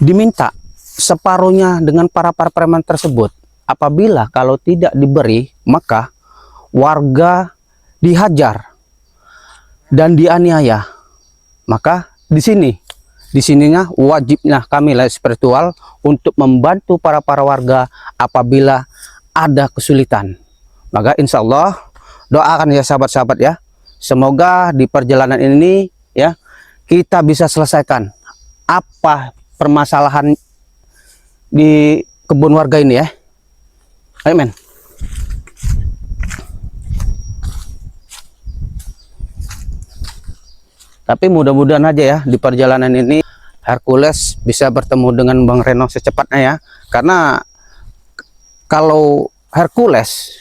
diminta separuhnya dengan para preman tersebut. Apabila kalau tidak diberi, maka warga dihajar dan dianiaya. Maka di sininya wajibnya kami Layar Spiritual untuk membantu para warga apabila ada kesulitan. Maka insya Allah doakan ya sahabat-sahabat ya, semoga di perjalanan ini ya kita bisa selesaikan apa permasalahan di kebun warga ini ya. Amin. Tapi mudah-mudahan aja ya di perjalanan ini Hercules bisa bertemu dengan Bang Reno secepatnya ya. Karena kalau Hercules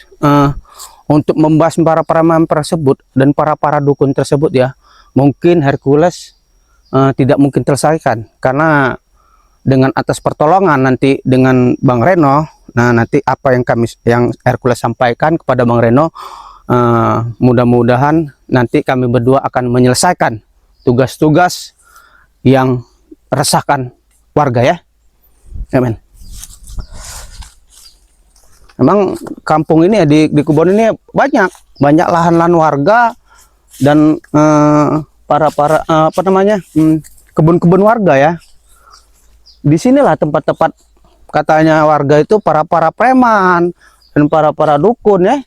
untuk membahas para preman tersebut dan para dukun tersebut ya, mungkin Hercules tidak mungkin terselesaikan, karena dengan atas pertolongan nanti dengan Bang Reno, nah nanti apa yang Hercules sampaikan kepada Bang Reno, mudah-mudahan nanti kami berdua akan menyelesaikan tugas-tugas yang resahkan warga ya. Amin. Memang kampung ini ya, di kebun ini banyak lahan-lahan warga dan kebun-kebun warga ya. Disinilah tempat-tempat katanya warga itu para preman dan para dukun ya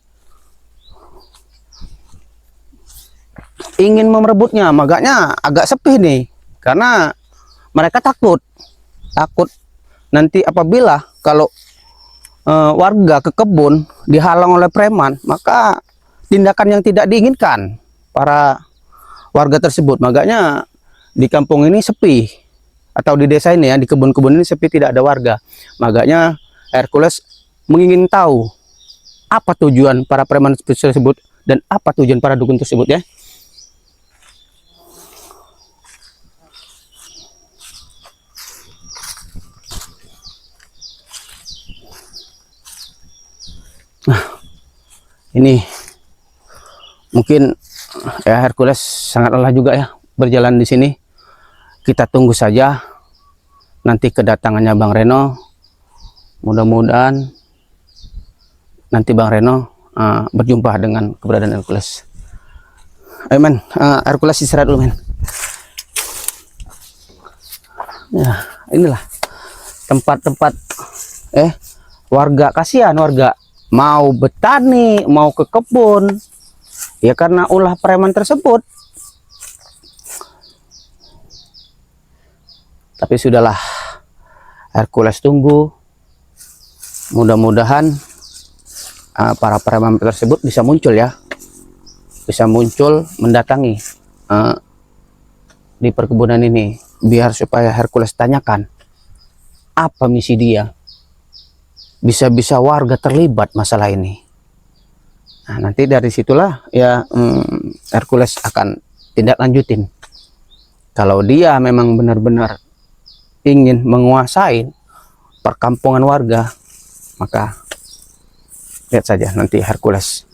ingin merebutnya. Makanya agak sepi nih, karena mereka takut nanti apabila kalau warga ke kebun dihalang oleh preman, maka tindakan yang tidak diinginkan para warga tersebut. Makanya di kampung ini sepi, atau di desa ini ya, di kebun-kebun ini sepi, tidak ada warga. Makanya Hercules ingin tahu apa tujuan para preman tersebut dan apa tujuan para dukun tersebut ya. Nah, ini mungkin ya Hercules sangat lelah juga ya berjalan di sini. Kita tunggu saja nanti kedatangannya Bang Reno. Mudah-mudahan nanti Bang Reno berjumpa dengan keberadaan Hercules. Ayo men, Hercules istirahat dulu men. Ya, inilah tempat-tempat warga, kasihan warga mau bertani, mau ke kebun ya karena ulah preman tersebut. Tapi sudahlah, Hercules tunggu, mudah-mudahan para preman tersebut bisa muncul ya, bisa muncul mendatangi di perkebunan ini, biar supaya Hercules tanyakan apa misi dia. Bisa-bisa warga terlibat masalah ini. Nah, nanti dari situlah ya Hercules akan tindak lanjutin. Kalau dia memang benar-benar ingin menguasai perkampungan warga, maka lihat saja nanti Hercules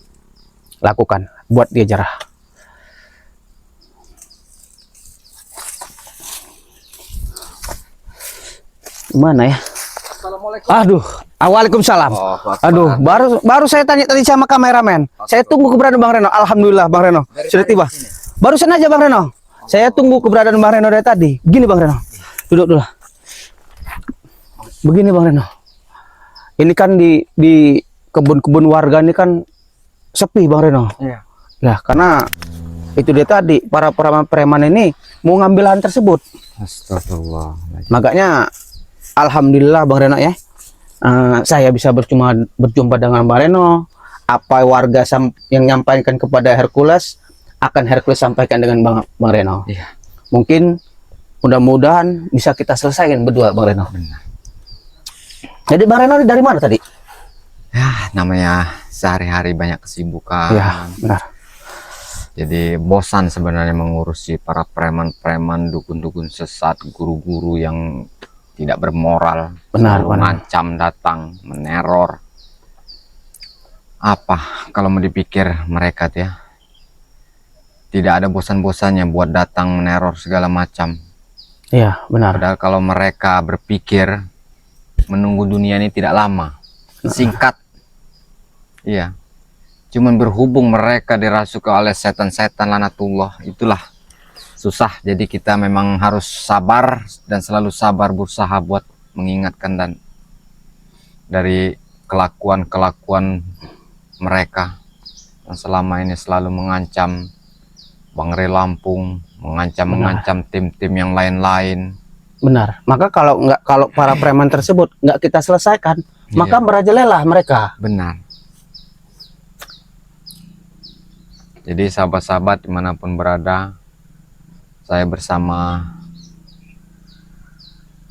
lakukan, buat dia jerah. Mana ya? Aduh, waalaikumsalam. Aduh, baru saya tanya tadi sama kameramen. Saya tunggu keberadaan Bang Reno. Alhamdulillah Bang Reno sudah tiba. Barusan aja Bang Reno. Saya tunggu keberadaan Bang Reno dari tadi. Begini Bang Reno. Duduk dulu. Begini Bang Reno. Ini kan di kebun-kebun warga ini kan sepi Bang Reno. Iya. Ya, karena itu dia tadi para preman ini mau ngambil lahan tersebut. Astagfirullah. Makanya alhamdulillah Bang Reno ya. Saya bisa berjumpa dengan Bang Reno. Apa warga yang nyampaikan kepada Hercules akan Hercules sampaikan dengan Bang Reno. Iya. Mungkin mudah-mudahan bisa kita selesaikan berdua Bang Reno. Benar. Jadi Bang Reno dari mana tadi? Ya, namanya sehari-hari banyak kesibukan. Ya, benar. Jadi bosan sebenarnya mengurusi para preman-preman, dukun-dukun sesat, guru-guru yang tidak bermoral, benar, mengancam datang, meneror. Apa kalau mau dipikir mereka ya, tidak ada bosan-bosannya buat datang meneror segala macam. Iya, benar. Padahal kalau mereka berpikir menunggu dunia ini tidak lama, singkat. Iya. Cuman berhubung mereka dirasuki oleh setan-setan lanatullah, itulah susah. Jadi kita memang harus sabar dan selalu sabar berusaha buat mengingatkan dan dari kelakuan-kelakuan mereka yang selama ini selalu mengancam Bang Re Lampung, mengancam tim-tim yang lain-lain. Benar. Maka kalau para preman tersebut nggak kita selesaikan, maka Iya. merajalela mereka. Benar. Jadi sahabat-sahabat dimanapun berada, saya bersama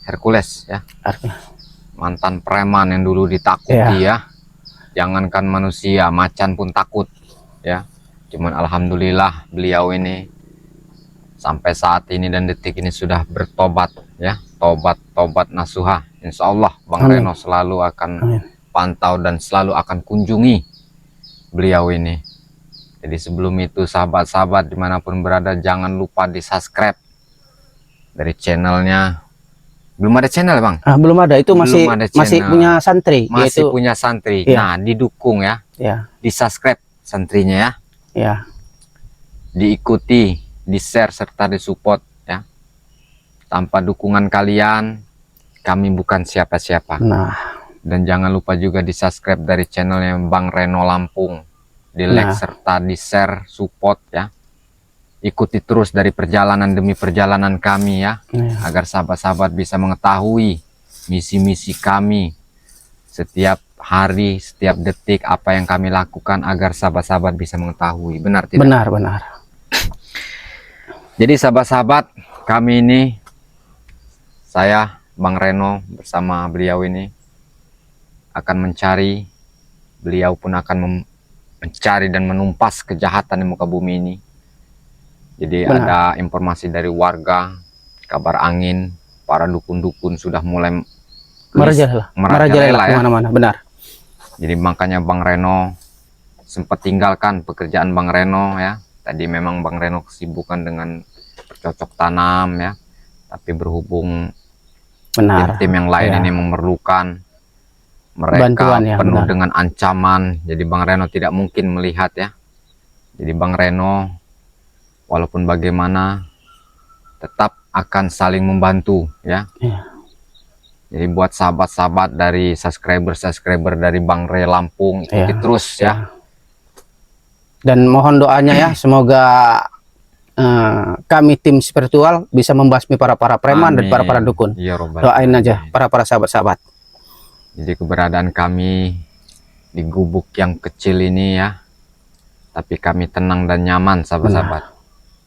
Hercules ya, Artinya, mantan preman yang dulu ditakuti ya. Jangankan manusia, macan pun takut ya. Cuman alhamdulillah beliau ini sampai saat ini dan detik ini sudah bertobat ya, tobat nasuha. Insya Allah Bang Amin. Reno selalu akan Amin. pantau dan selalu akan kunjungi beliau ini. Jadi sebelum itu sahabat-sahabat dimanapun berada, jangan lupa di subscribe dari channelnya. Belum ada channel Bang? belum ada, itu Belum masih ada masih channel. punya santri, Masih yaitu punya santri. Iya. Nah didukung ya, ya, di subscribe santrinya ya, ya, diikuti, di share serta disupport ya. Tanpa dukungan kalian kami bukan siapa-siapa. nah, Dan jangan lupa juga di subscribe dari channelnya Bang Reno Lampung, di like Nah. serta di share support ya. Ikuti terus dari perjalanan demi perjalanan kami ya, ya. agar sahabat-sahabat bisa mengetahui misi-misi kami setiap hari, setiap detik, apa yang kami lakukan agar sahabat-sahabat bisa mengetahui. Benar tidak? Benar, benar. Jadi sahabat-sahabat, kami ini, saya Bang Reno bersama beliau ini akan mencari, beliau pun akan mencari dan menumpas kejahatan di muka bumi ini. Jadi Benar. ada informasi dari warga, kabar angin, para dukun-dukun sudah mulai Merajalela ya. kemana-mana, benar. Jadi makanya Bang Reno sempat tinggalkan pekerjaan Bang Reno ya. Tadi memang Bang Reno kesibukan dengan bercocok tanam ya. Tapi berhubung Benar. tim-tim yang lain Ya. ini memerlukan mereka Bantuan ya, penuh benar. dengan ancaman. Jadi Bang Reno tidak mungkin melihat ya. Jadi Bang Reno walaupun bagaimana tetap akan saling membantu ya. Ya. Jadi buat sahabat-sahabat dari subscriber dari Bang Re Lampung, ikuti Ya. terus ya. Dan mohon doanya ya, semoga kami tim spiritual bisa membasmi para preman dan para Amin. dukun. Ya Robbal Doain aja Alamin. para sahabat-sahabat. Jadi keberadaan kami di gubuk yang kecil ini ya, tapi kami tenang dan nyaman sahabat-sahabat.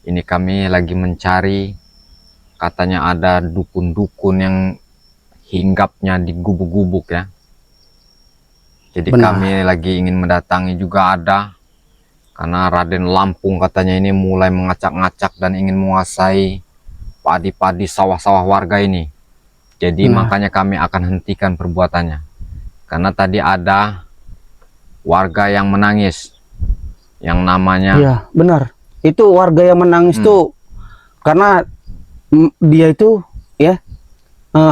Ini kami lagi mencari, katanya ada dukun-dukun yang hinggapnya di gubuk-gubuk ya. Jadi Benar. kami lagi ingin mendatangi juga ada, karena Raden Lampung katanya ini mulai mengacak-ngacak dan ingin menguasai padi-padi sawah-sawah warga ini. Jadi makanya kami akan hentikan perbuatannya. Karena tadi ada warga yang menangis, yang namanya Iya, benar. Itu warga yang menangis tuh karena dia itu ya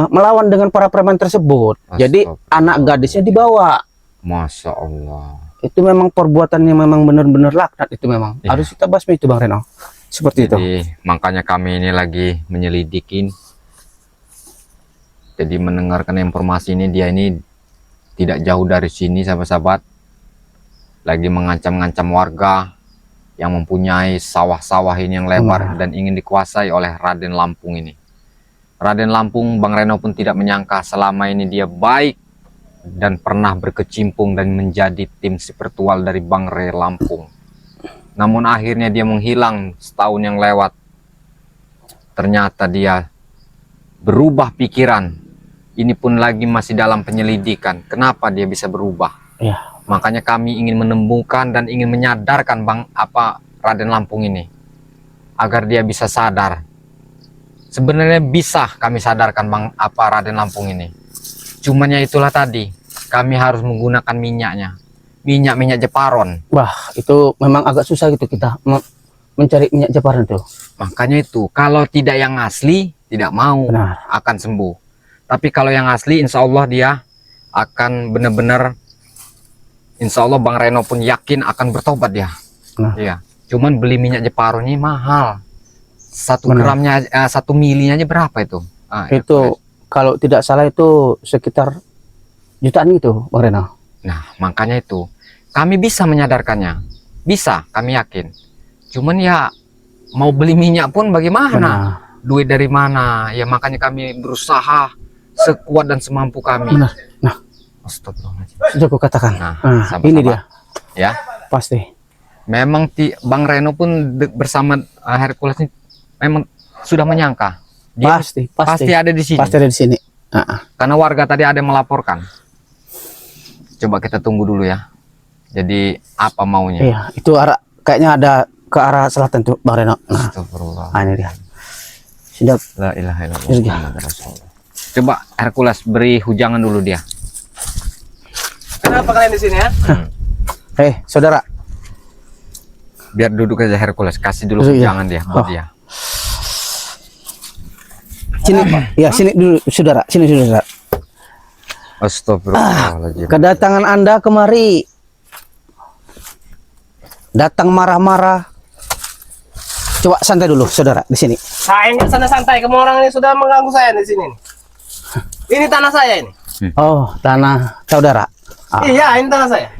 melawan dengan para preman tersebut. Jadi anak gadisnya dibawa. Masya Allah. Itu memang perbuatan yang memang benar-benar laknat, itu memang harus kita basmi itu Bang Reno. Seperti itu. Jadi makanya kami ini lagi menyelidikin. Jadi mendengarkan informasi ini, dia ini tidak jauh dari sini sahabat-sahabat, lagi mengancam-ngancam warga yang mempunyai sawah-sawah ini yang lebar dan ingin dikuasai oleh Raden Lampung ini. Raden Lampung, Bang Reno pun tidak menyangka selama ini dia baik dan pernah berkecimpung dan menjadi tim spiritual dari Bang Re Lampung. Namun akhirnya dia menghilang setahun yang lewat. Ternyata dia berubah pikiran. Ini pun lagi masih dalam penyelidikan. Kenapa dia bisa berubah? Ya. Makanya kami ingin menemukan dan ingin menyadarkan Raden Lampung ini agar dia bisa sadar. Sebenarnya bisa kami sadarkan Raden Lampung ini. Cuman ya itulah tadi, kami harus menggunakan minyaknya. Minyak Jeparon. Wah, itu memang agak susah gitu kita mencari minyak Jeparon tuh. Makanya itu, kalau tidak yang asli, tidak mau Benar. akan sembuh. Tapi kalau yang asli, insya Allah dia akan benar-benar, insya Allah Bang Reno pun yakin akan bertobat dia. Nah. Iya. Cuman beli minyak Jeparo ini mahal. 1 Benar. gramnya, 1 milinya aja berapa itu? Itu kalau tidak salah itu sekitar jutaan gitu, Bang Reno. Nah, makanya itu kami bisa menyadarkannya, bisa, kami yakin. Cuman ya mau beli minyak pun bagaimana? Benar. Duit dari mana? Ya makanya kami berusaha sekuat dan semampu kami. Benar. Nah, Astagfirullahaladzim. sudah aku katakan. Nah, Nah, ini dia. Ya, Pasti. memang Bang Reno pun bersama Hercules ini memang sudah menyangka. Dia pasti ada di sini. Pasti ada di sini. Karena warga tadi ada yang melaporkan. Coba kita tunggu dulu ya. Jadi apa maunya? Iya, itu arah kayaknya ada ke arah selatan tuh, Bang Reno. Nah, Astagfirullah. ini dia. Sudah. La ilaha illallah. Surga. Muhammadur Rasulullah. Coba Hercules beri hujangan dulu dia. Kenapa kalian di sini ya? Saudara. Biar duduk aja Hercules, kasih dulu Iya. hujangan dia buat dia. Sini, Pak. Ya, sini dulu, saudara. Sini, saudara. Astagfirullahaladzim. Kedatangan Anda kemari datang marah-marah. Coba santai dulu, saudara, di sini. Saya nggak santai-santai. Kamu orang ini sudah mengganggu saya di sini. Ini tanah saya ini. Oh, tanah saudara. Iya, ini tanah saya.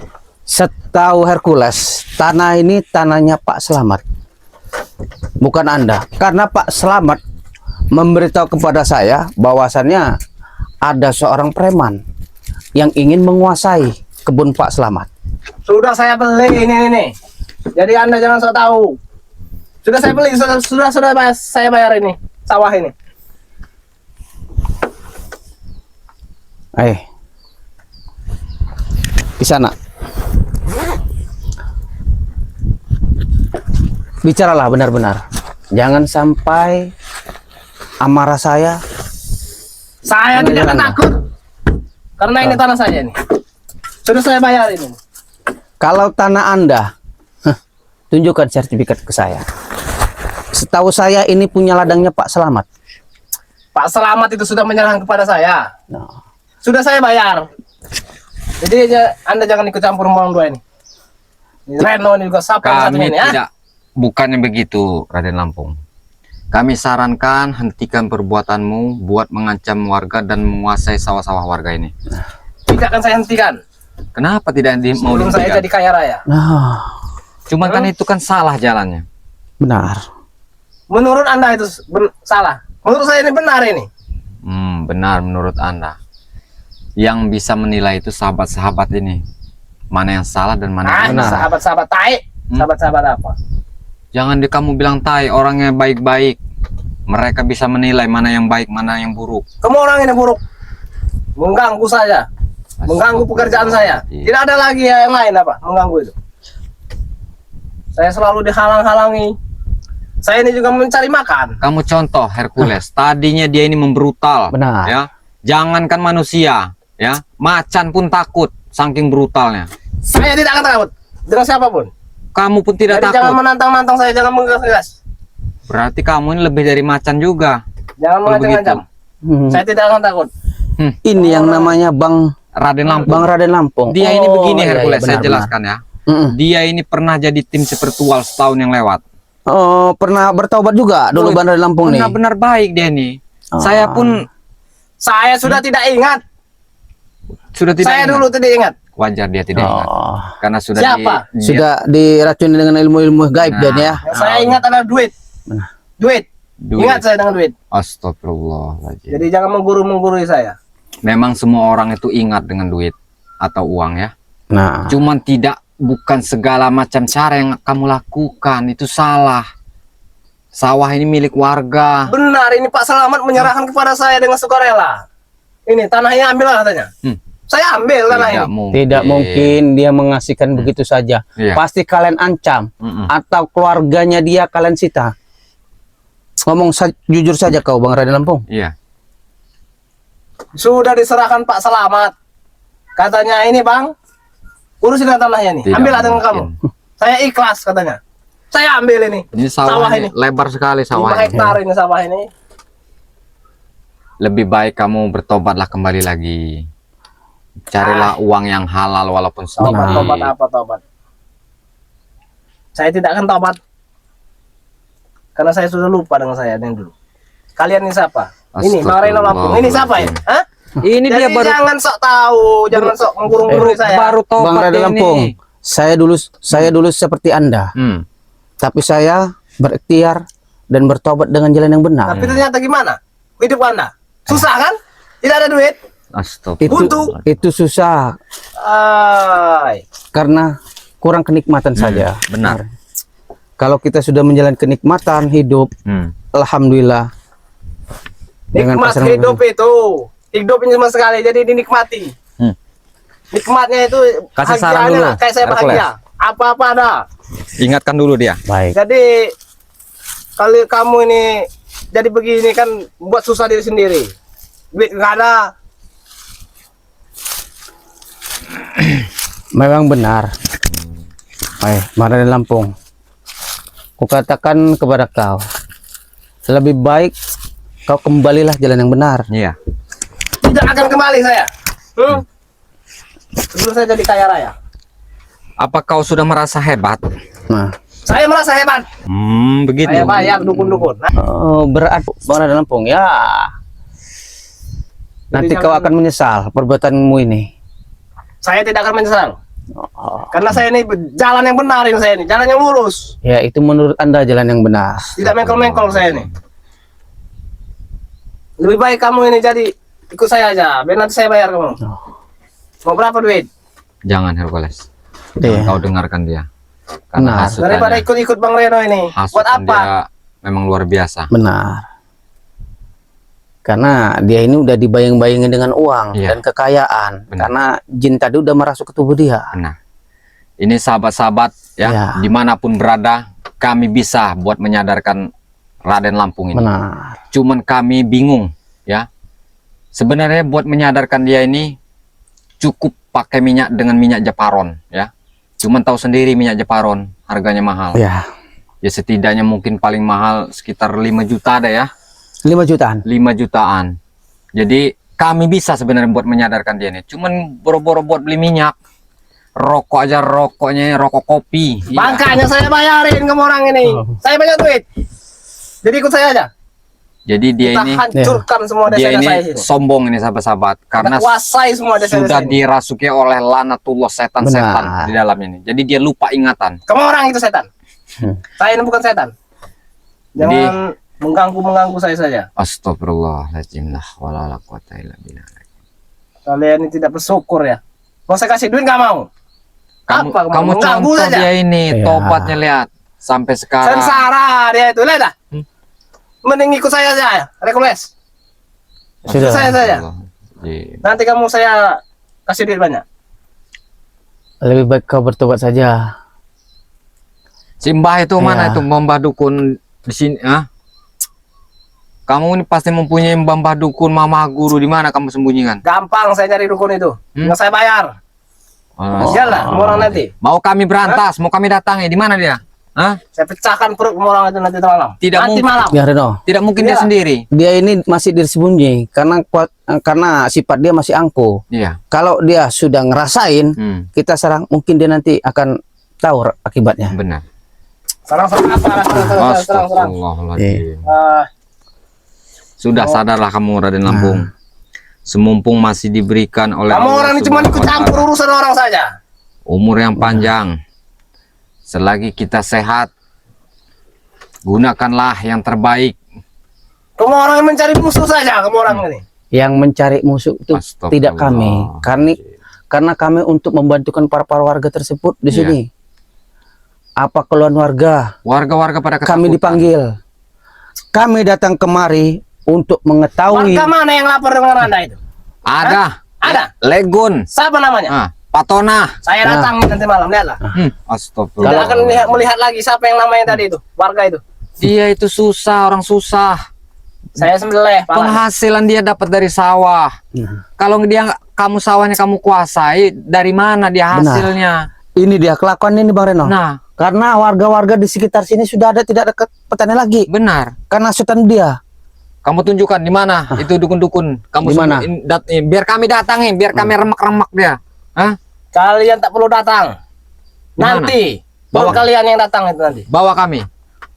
Setahu Hercules, tanah ini tanahnya Pak Selamat. Bukan Anda. Karena Pak Selamat memberitahu kepada saya bahwasannya ada seorang preman yang ingin menguasai kebun Pak Selamat. Sudah saya beli ini. Jadi Anda jangan sok tahu. Sudah saya beli, sudah saya bayar ini sawah ini. Di sana. Bicaralah benar-benar. Jangan sampai amarah saya. Saya tidak akan takut. Karena ini tanah saya ini. Sudah saya bayar ini. Kalau tanah Anda, tunjukkan sertifikat ke saya. Setahu saya ini punya ladangnya Pak Selamat. Pak Selamat itu sudah menyerahkan kepada saya. Nah, Sudah saya bayar. Jadi Anda jangan ikut campur ngomong dua ini. Ini Reno ini juga siapa yang satu Kami ini ya? tidak, bukannya begitu Raden Lampung. Kami sarankan hentikan perbuatanmu buat mengancam warga dan menguasai sawah-sawah warga ini. Tidak akan saya hentikan. Kenapa tidak mau Sebelum saya dihentikan? jadi kaya raya. nah, Cuman kan itu kan salah jalannya. benar. Menurut Anda itu salah. Menurut saya ini benar ini. Benar menurut Anda. Yang bisa menilai itu sahabat-sahabat ini. Mana yang salah dan mana yang benar. Sahabat-sahabat tai. Sahabat-sahabat apa? Jangan kamu bilang tai, orangnya baik-baik. Mereka bisa menilai mana yang baik, mana yang buruk. Kamu orang ini buruk. Mengganggu saja. Mengganggu pekerjaan saya. Tidak ada lagi yang lain apa? Mengganggu itu. Saya selalu dihalang-halangi. Saya ini juga mencari makan. Kamu contoh Hercules, tadinya dia ini membrutal. Benar. Ya. Jangankan manusia, ya, macan pun takut saking brutalnya. Saya tidak akan takut dengan siapapun. Kamu pun tidak Jadi takut. jangan menantang-nantang saya, jangan menggas-gas. Berarti kamu ini lebih dari macan juga. Jangan Kalau mengancam-ancam. Saya tidak akan takut. Ini yang namanya Bang Raden Lampung. Bang Raden Lampung. Dia ini begini iya, Hercules, iya, saya benar, jelaskan ya. Mm-mm. Dia ini pernah jadi tim spiritual setahun yang lewat. Oh, pernah bertobat juga dulu Bang Raden Lampung nih. Benar-benar baik dia nih. Saya pun Saya sudah tidak ingat. sudah tidak Saya ingat. dulu tidak ingat. Wajar dia tidak ingat. Oh, Karena sudah Siapa? sudah diracuni dengan ilmu-ilmu gaib Nah. dan ya. Yang saya ingat adalah duit. Duit. Duit. Ingat saya dengan duit. Astagfirullahaladzim. Jadi jangan menggurui saya. Memang semua orang itu ingat dengan duit atau uang ya. Nah, Cuman bukan segala macam cara yang kamu lakukan itu salah. Sawah ini milik warga. Benar, ini Pak Selamat menyerahkan kepada saya dengan sukarela. Ini tanahnya ambil lah katanya. Saya ambil tanah ini. tidak mungkin dia mengasihkan begitu saja. Iya. Pasti kalian ancam Mm-mm. atau keluarganya dia kalian sita. Ngomong jujur saja kau Bang Raden Lampung. Iya. Sudah diserahkan Pak Selamat. Katanya ini Bang, urusin tanahnya nih. Tidak Ambil dengan mungkin. kamu. Saya ikhlas katanya. Saya ambil ini. Ini Sawah sawah ini. lebar sekali 5 sawah ini. hektar ini sawah ini. lebih baik kamu bertobatlah kembali lagi. Carilah uang yang halal walaupun sedikit. Tobat apa tobat? Saya tidak akan tobat. Karena saya sudah lupa dengan saya yang dulu. Kalian ini siapa? Ini Bang Reno Lampung. Ini siapa ya? Hah? Ini Jadi dia baru jangan sok tahu, jangan sok mengurung-urung saya. baru Bang tobat Reno ini. Lampung, saya dulu seperti Anda, tapi saya berikhtiar dan bertobat dengan jalan yang benar. Tapi ternyata gimana? Hidup Anda susah kan? Tidak ada duit. Astagfirullah. Buntu. Itu susah Ay. karena kurang kenikmatan saja. benar. Kalau kita sudah menjalani kenikmatan hidup, alhamdulillah. Dengan Nikmat pasangan hidup itu. Hidup ini cuma sekali, jadi dinikmati. Nikmatnya itu Kasih saran bahagianya dulu, lah, kayak saya Hercules. bahagia. Apa-apa ada. Ingatkan dulu dia. baik. Jadi kalau kamu ini jadi begini kan buat susah diri sendiri. Duit nggak ada. Memang benar. Bang Reno Lampung, kukatakan kepada kau, lebih baik kau kembalilah jalan yang benar. Iya. Tidak akan kembali saya. Sebelum saya jadi kaya raya. Apa kau sudah merasa hebat? Nah, Saya merasa hebat. Begitu. Saya bayar dukun-dukun. Nah, berat Bang Reno Lampung ya. Nanti kau akan menyesal perbuatanmu ini. saya tidak akan menyesal. Oh, Karena saya ini jalan yang benar ini saya ini, jalan yang lurus. ya itu menurut Anda jalan yang benar. Tidak mengkol-mengkol saya ini. Lebih baik kamu ini jadi ikut saya aja. Biar nanti saya bayar kamu. Mau berapa duit? Jangan Hercules. Iya. Jangan kau dengarkan dia. Nah, Karena hasutannya, Daripada ikut-ikut Bang Reno ini. Buat hasutan apa? dia memang luar biasa. Benar. Karena dia ini udah dibayang-bayangin dengan uang Iya. dan kekayaan. Benar. Karena jin tadi udah merasuk ke tubuh dia. Benar. Ini sahabat-sahabat ya, Ya. dimanapun berada, kami bisa buat menyadarkan Raden Lampung ini. Benar. Cuman kami bingung ya. Sebenarnya buat menyadarkan dia ini cukup pakai minyak dengan minyak Jeparon ya. Cuman tahu sendiri minyak Jeparon harganya mahal. Ya, Ya setidaknya mungkin paling mahal sekitar 5 juta ada ya. 5 jutaan. 5 jutaan. Jadi kami bisa sebenarnya buat menyadarkan dia nih. Cuman boro-boro buat beli minyak. Rokok aja rokoknya rokok kopi. Iya. Makanya saya bayarin ke orang ini. Saya banyak duit. Jadi ikut saya aja. Jadi dia Kita ini hancurkan semua dia desa-desa ini saya sini. sombong ini sahabat-sahabat karena Kita kuasai semua desa-desa sudah ini. dirasuki oleh lanatullah setan-setan Benar. di dalamnya ini. Jadi dia lupa ingatan. Kamu orang itu setan. Saya ini bukan setan. Jangan mengganggu saya saja. Astagfirullahaladzim lah wala quwata illa billah. Kalian ini tidak bersyukur ya. Mau saya kasih duit nggak mau. Kamu Apa, kamu mengganggu contoh saja? dia ini Ya. tobatnya lihat sampai sekarang. Sengsara dia itu, lihat dah. Mending ikut saya aja, Hercules. Sudah. Saya saja. Iya. Nanti kamu saya kasih duit banyak. Lebih baik kau bertobat saja. Si Mbah itu mana Ya. itu Mbah Dukun di sini ah? Kamu ini pasti mempunyai Mbah Dukun, Mama Guru, di mana kamu sembunyikan? Gampang saya cari dukun itu. Nggak saya bayar. Iyalah, semua orang nanti. Mau kami berantas, mau kami datangi, di mana dia? Hah? Saya pecahkan perut semua orang itu nanti malam. Tidak nanti mungkin. malam. Ya Reno, Tidak mungkin dia Iyalah. sendiri. dia ini masih disembunyi karena sifat dia masih angkuh. Iya. Kalau dia sudah ngerasain, kita serang, mungkin dia nanti akan tahu akibatnya. Benar. Serang apa? Serang. Astagfirullahaladzim. Ah, Sudah sadarlah kamu Raden Lampung. Semumpung masih diberikan oleh kamu Allah orang ini cuma ikut Subhanahu wa campur Ta'ala urusan orang saja. umur yang panjang. Selagi kita sehat, gunakanlah yang terbaik. Kamu orang yang mencari musuh saja, kamu orang ini. Yang mencari musuh itu tidak kami, karena kami untuk membantukan para warga tersebut di Iya. sini. Apa keluhan warga? Warga-warga pada Kami ketakutan. dipanggil. Kami datang kemari untuk mengetahui. Warga mana yang lapor dengan Anda itu? Ada. Ada. Legun. Siapa namanya? Ah, Patona. Saya datang nanti malam, lihatlah. Tidak Astagfirullah. akan melihat lagi siapa yang namanya tadi itu, warga itu. Dia itu susah, orang susah. Saya sembelih, Pak. Penghasilan dia dapat dari sawah. Kalau dia kamu sawahnya kamu kuasai, dari mana dia Benar. hasilnya? Ini dia kelakuan ini Bang Reno. Nah, Karena warga-warga di sekitar sini sudah ada tidak ada petani lagi. benar. Karena sultan dia. Kamu tunjukkan di mana itu dukun-dukun. Kamu Di mana? biar kami datangin, biar kami remek-remek dia. Hah? Kalian tak perlu datang. Di mana? Nanti Bawa. bawa kalian yang datang itu nanti. Bawa kami.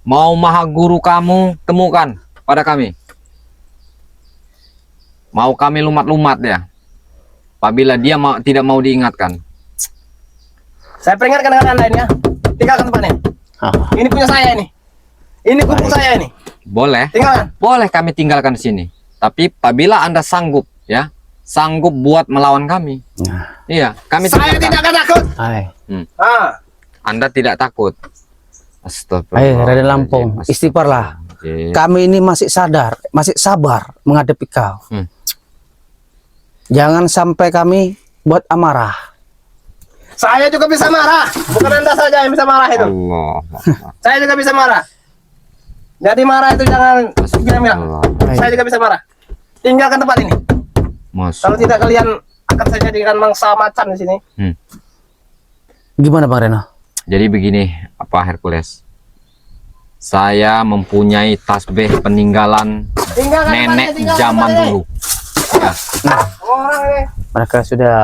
Mau maha guru kamu temukan pada kami. Mau kami lumat-lumat ya. Apabila dia tidak mau diingatkan. Saya peringatkan dengan Anda ini ya. Tinggalkan tempat ini. Ah. Ini punya saya ini. Ini kuku saya ini. Boleh. Tinggalkan. Boleh kami tinggalkan di sini. Tapi apabila Anda sanggup ya, sanggup buat melawan kami. Nah. Iya, kami Saya tinggalkan. tidak akan takut. Hai. Ah. Anda tidak takut. Hai, Raden Lampung, istighfarlah. Oke. Kami ini masih sadar, masih sabar menghadapi kau. Jangan sampai kami buat amarah. Saya juga bisa marah. Bukan Anda saja yang bisa marah itu. Allah. Saya juga bisa marah. Jadi marah itu jangan bilang-bilang. Saya juga bisa marah. Tinggalkan tempat ini. Kalau tidak kalian akan saya jadikan mangsa macan di sini. Gimana Bang Reno? Jadi begini, apa Hercules? Saya mempunyai tasbih peninggalan Tinggalkan nenek tempat ini, tinggalkan zaman tempat ini. dulu. Ya, Orang ini. Mereka sudah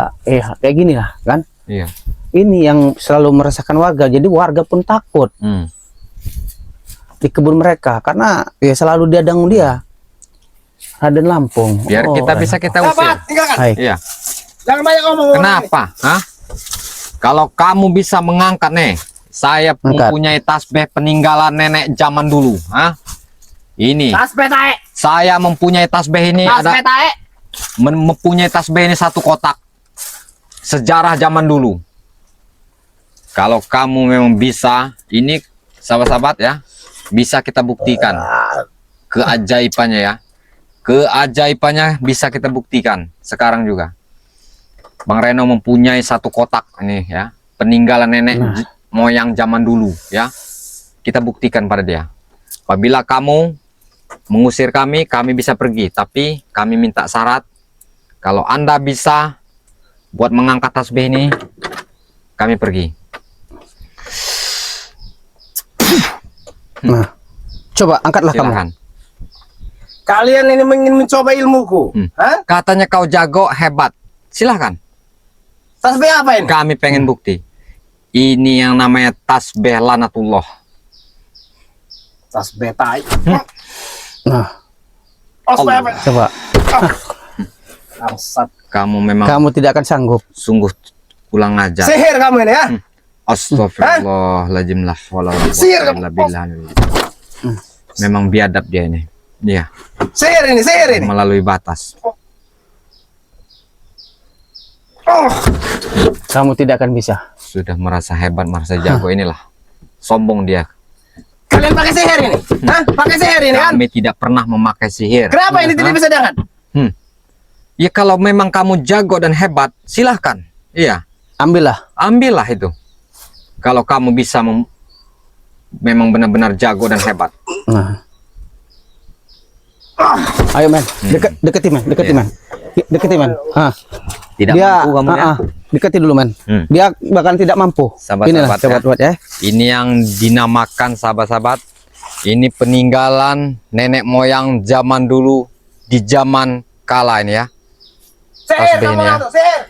kayak gini lah kan? iya. Ini yang selalu meresahkan warga. Jadi warga pun takut di kebun mereka karena ya selalu diadang dia. Raden Lampung. Biar kita bisa kita usir. Dapat, tinggalkan. Hai. Iya. Jangan banyak ngomong. Kenapa? Hah? Kalau kamu bisa mengangkat nih, saya Angkat. mempunyai tasbih peninggalan nenek zaman dulu. Hah? Ini. Tasbih tae. Saya mempunyai tasbih ini Tasbih tae. mempunyai tasbih ini satu kotak. Sejarah zaman dulu. Kalau kamu memang bisa, ini sahabat-sahabat ya, bisa kita buktikan keajaibannya ya. Keajaibannya bisa kita buktikan sekarang juga. Bang Reno mempunyai satu kotak ini ya, peninggalan nenek moyang zaman dulu ya. Kita buktikan pada dia. Apabila kamu mengusir kami bisa pergi, tapi kami minta syarat. Kalau Anda bisa buat mengangkat tasbih ini, kami pergi. Nah, coba angkatlah kamu. Silakan. Kalian ini ingin mencoba ilmuku. Hah? Katanya kau jago, hebat. Silahkan. Tasbih apa ini? Kami pengen bukti. Ini yang namanya tasbih lanatullah. Tasbih tae. Nah, Tasbih apa? coba. Bangsat. Kamu memang Kamu tidak akan sanggup. sungguh kurang ajar. Sihir kamu ini ya? Astagfirullahaladzim lah. Sihir kamu. Memang biadab dia ini. Iya, Sihir ini. melalui batas. Oh. Kamu tidak akan bisa. Sudah merasa hebat, merasa jago inilah. Sombong dia. Kalian pakai sihir ini? Hah? Pakai sihir ini kan? Kami tidak pernah memakai sihir. Kenapa ini tidak bisa diangkat? Ya kalau memang kamu jago dan hebat, silahkan. Iya, Ambillah. ambillah itu. Kalau kamu bisa memang benar-benar jago dan hebat. Nah. Ayo men, deketi men, deketi men. Tidak Dia, mampu kamu ya. deketi dulu men. Dia bahkan tidak mampu. Sahabat-sahabat Inilah, ya. coba buat ya. Ini yang dinamakan sahabat-sahabat. Ini peninggalan nenek moyang zaman dulu di zaman kala ini ya. Sihir Tasbih kamu ini ya. itu, sihir.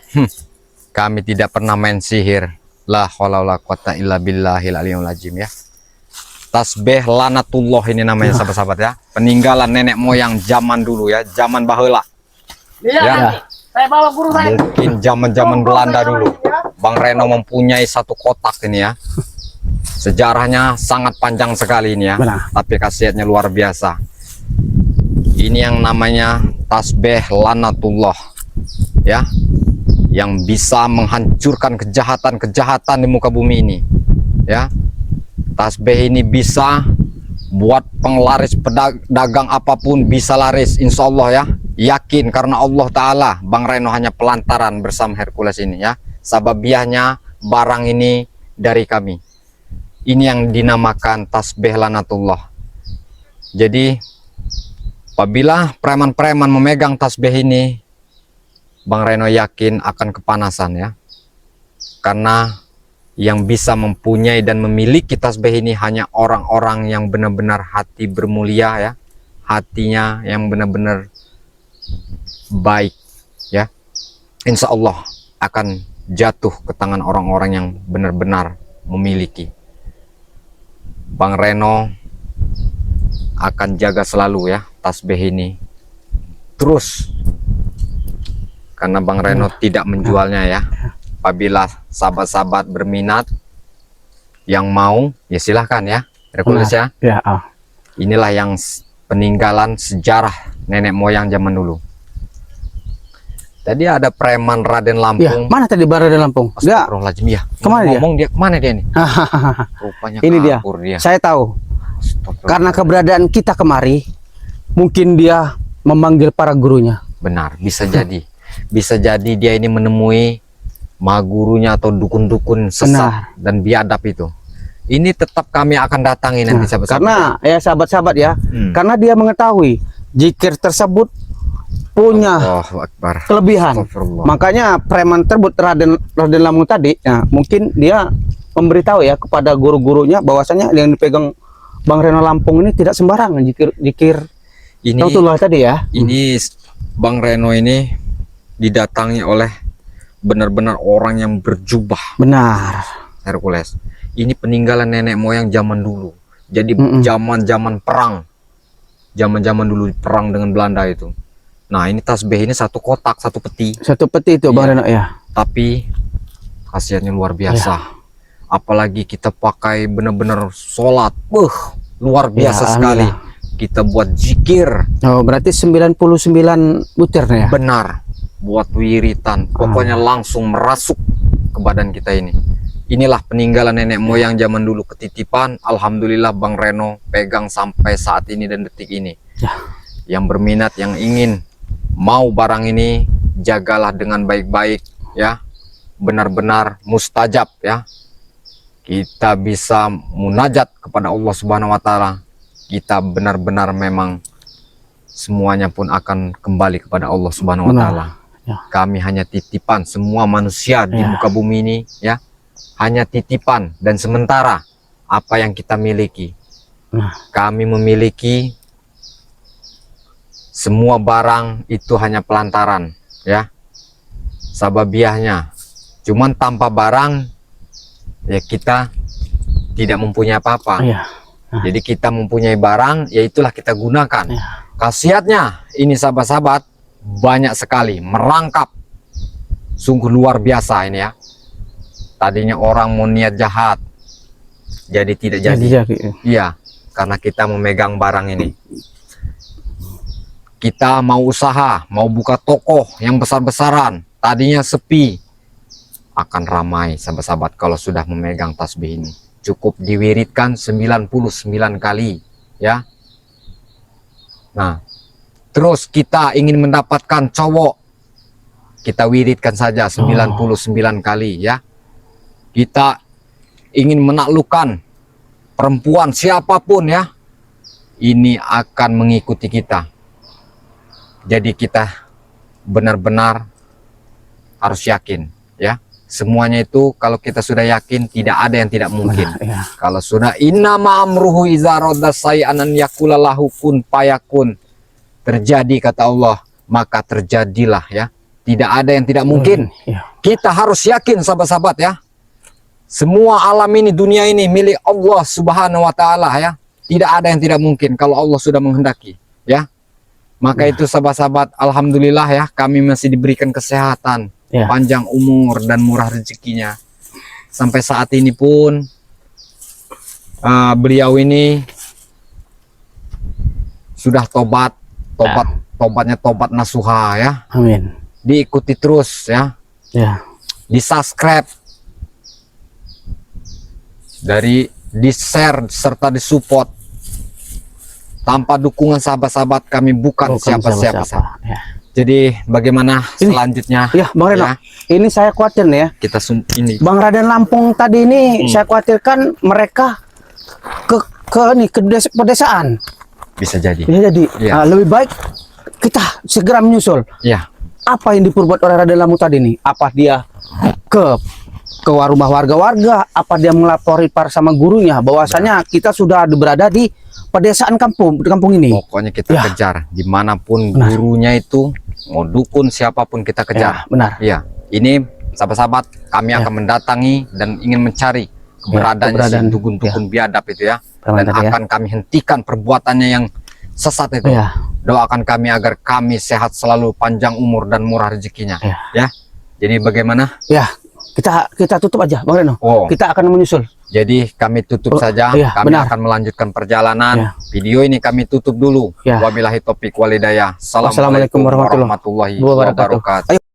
Kami tidak pernah main sihir. La haula wala quwata illa billahil aliyul azim ya. Tasbih lanatullah ini namanya sahabat-sahabat ya. Peninggalan nenek moyang zaman dulu ya, zaman baheula. Iya, Ya. nanti. Saya bawa guru saya. Mungkin zaman-zaman Belanda dulu. Bang Reno mempunyai satu kotak ini ya. Sejarahnya sangat panjang sekali ini ya. Benar. Tapi khasiatnya luar biasa. Ini yang namanya tasbih lanatullah. Ya. Yang bisa menghancurkan kejahatan-kejahatan di muka bumi ini. Ya. Tasbih ini bisa buat penglaris pedagang apapun bisa laris, insya Allah ya. Yakin karena Allah Ta'ala. Bang Reno hanya pelantaran bersama Hercules ini ya. Sababiahnya barang ini dari kami. Ini yang dinamakan tasbih lanatullah. Jadi apabila preman-preman memegang tasbih ini, Bang Reno yakin akan kepanasan ya. Karena yang bisa mempunyai dan memiliki tasbih ini hanya orang-orang yang benar-benar hati bermulia ya. hatinya yang benar-benar baik, ya, insya Allah akan jatuh ke tangan orang-orang yang benar-benar memiliki. Bang Reno akan jaga selalu ya tasbih ini terus, karena Bang Reno tidak menjualnya ya. Apabila sahabat-sahabat berminat yang mau, ya silahkan ya, Hercules ya. Ya. Inilah yang peninggalan sejarah nenek moyang zaman dulu. Tadi ada preman Raden Ya, Lampung. mana tadi Raden Lampung? Dia Astagfirullahaladzim, ya. Kemana dia? Ngomong dia kemana dia nih? Rupanya ini dia. kabur dia. Saya tahu. Astagfirullah. Karena keberadaan kita kemari, mungkin dia memanggil para gurunya. Benar, bisa jadi. Bisa jadi dia ini menemui gurunya atau dukun-dukun sesat dan biadab itu. Ini tetap kami akan datangi nanti sahabat-sahabat. Karena ya sahabat-sahabat ya, Hmm. karena dia mengetahui zikir tersebut punya Allahu Akbar. kelebihan. Astagfirullah. Makanya preman tersebut Raden Lampung tadi, ya, mungkin dia memberitahu ya kepada guru-gurunya bahwasanya yang dipegang Bang Reno Lampung ini tidak sembarangan zikir Ini Rasulullah tadi ya. ini Bang Reno ini didatangi oleh benar-benar orang yang berjubah, Benar. Hercules. Ini peninggalan nenek moyang zaman dulu. Jadi zaman-zaman perang. Zaman-zaman dulu perang dengan Belanda itu. Nah, ini tasbih ini satu kotak, satu peti. Satu peti itu Bang Iya. Reno ya. Tapi khasiatnya luar biasa. Apalagi kita pakai benar-benar sholat. Luar biasa Ya, sekali. alhamdulillah. Kita buat zikir. Oh, berarti 99 butir nih ya. Benar. Buat wiritan. Pokoknya langsung merasuk ke badan kita ini. Inilah peninggalan nenek moyang zaman dulu, ketitipan. Alhamdulillah Bang Reno pegang sampai saat ini dan detik ini. Ya. Yang berminat, yang ingin mau barang ini, jagalah dengan baik-baik ya. Benar-benar mustajab ya. Kita bisa munajat kepada Allah Subhanahu wa taala. Kita benar-benar memang semuanya pun akan kembali kepada Allah Subhanahu wa taala. Ya. Kami hanya titipan, semua manusia di Ya. muka bumi ini ya. Hanya titipan dan sementara apa yang kita miliki. Nah. Kami memiliki semua barang itu hanya pelantaran ya. Sababiahnya. Cuman tanpa barang ya kita tidak mempunyai apa-apa. Iya. Jadi kita mempunyai barang, ya itulah kita gunakan. Ya. Khasiatnya ini sahabat-sahabat banyak sekali, merangkap. Sungguh luar biasa ini ya. Tadinya orang mau niat jahat, jadi tidak jadi. Iya, karena kita memegang barang ini. Kita mau usaha, mau buka toko yang besar-besaran, tadinya sepi, akan ramai sahabat-sahabat kalau sudah memegang tasbih ini. Cukup diwiridkan 99 kali ya. Nah, terus kita ingin mendapatkan cowok, kita wiridkan saja 99 kali ya. Kita ingin menaklukkan perempuan siapapun ya, ini akan mengikuti kita. Jadi kita benar-benar harus yakin ya. Semuanya itu kalau kita sudah yakin, tidak ada yang tidak mungkin. Ya. Kalau sudah innama amruhu iza arada syai'an an yaqula lahu kun fayakun, terjadi kata Allah, maka terjadilah ya. Tidak ada yang tidak mungkin. Ya. Kita harus yakin sahabat-sahabat ya. Semua alam ini, dunia ini milik Allah Subhanahu wa taala ya. Tidak ada yang tidak mungkin kalau Allah sudah menghendaki ya. Maka itu sahabat-sahabat, alhamdulillah ya, kami masih diberikan kesehatan, Ya. panjang umur dan murah rezekinya. Sampai saat ini pun beliau ini sudah tobatnya tobat nasuha ya. Amin. Diikuti terus ya. Ya. Di subscribe, di share serta di support. Tanpa dukungan sahabat-sahabat kami bukan siapa-siapa. Ya. Jadi bagaimana selanjutnya? Ya, Bang Reno. Ya, Ini saya khawatir nih ya. kita ini Bang Raden Lampung tadi ini saya khawatirkan mereka ke pedesaan. bisa jadi. Ya, jadi Ya. lebih baik kita segera menyusul. Ya, Apa yang diperbuat oleh Raden Lampung tadi nih? Apa dia ke rumah warga-warga? Apa dia melapori para sama gurunya bahwasanya kita sudah berada di pedesaan di kampung ini. Pokoknya kita Ya. kejar dimanapun Benar. gurunya itu, mau dukun siapapun kita Ya, kejar. benar. Iya, ini sahabat-sahabat kami Ya. akan mendatangi dan ingin mencari keberadaan keberadaan, si dukun-dukun biadab itu ya, Preman dan tadi ya. akan kami hentikan perbuatannya yang sesat itu. Ya, Doakan kami agar kami sehat selalu, panjang umur dan murah rezekinya. Ya. Ya. Jadi bagaimana? ya. Kita tutup aja, Bang Reno. Oh, Kita akan menyusul. jadi kami tutup Oh, saja. iya, Kami benar. akan melanjutkan perjalanan. Ya. Video ini kami tutup dulu. Ya. Wabillahi taufiq walhidayah. Wassalamualaikum warahmatullahi warahmatullahi wabarakatuh. wabarakatuh. Ayo.